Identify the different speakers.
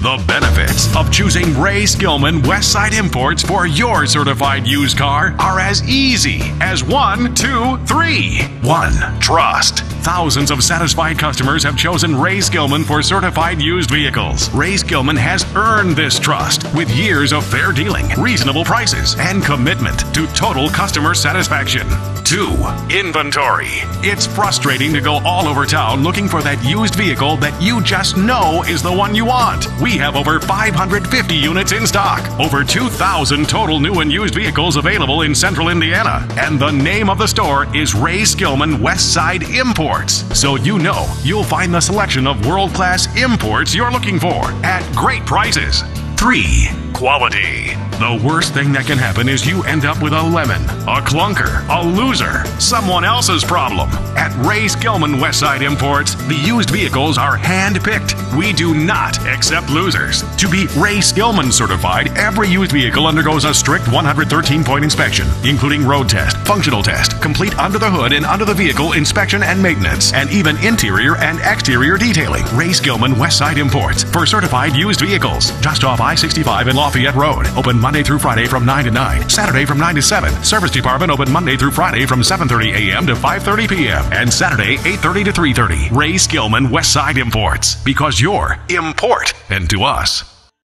Speaker 1: The benefits of choosing Ray Skillman Westside Imports for your certified used car are as easy as 1, 2, 3. 1. Trust. Thousands of satisfied customers have chosen Ray Skillman for certified used vehicles. Ray Skillman has earned this trust with years of fair dealing, reasonable prices, and commitment to total customer satisfaction. 2. Inventory. It's frustrating to go all over town looking for that used vehicle that you just know is the one you want. We have over 550 units in stock, over 2,000 total new and used vehicles available in central Indiana, and the name of the store is Ray Skillman Westside Imports. So you know you'll find the selection of world-class imports you're looking for at great prices. 3. Quality. The worst thing that can happen is you end up with a lemon, a clunker, a loser, someone else's problem. At Ray Skillman Westside Imports, the used vehicles are hand-picked. We do not accept losers. To be Ray Skillman certified, every used vehicle undergoes a strict 113-point inspection, including road test, functional test, complete under the hood and under the vehicle inspection and maintenance, and even interior and exterior detailing. Ray Skillman Westside Imports for certified used vehicles. Just off I-65 and Lafayette Road. Open Monday through Friday from 9 to 9. Saturday from 9 to 7. Service department open Monday through Friday from 7:30 a.m. to 5:30 p.m. And Saturday 8:30 to 3:30. Ray Skillman Westside Imports. Because you're important to us.